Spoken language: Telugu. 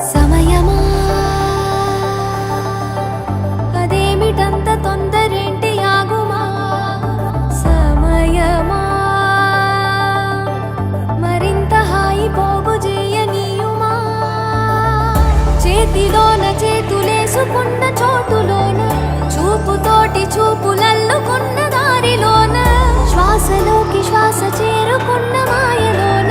సమయమా అదేమిటంత తొందరేంటి ఆగుమా సమయమా మరింత హాయి పోగు చేయనీయుమా చేతిలోన చేతులేసుకున్న చోటులోన చూపుతోటి చూపులల్లుకున్న దారిలోన శ్వాసలోకి శ్వాస చేరుకున్న మాయలోన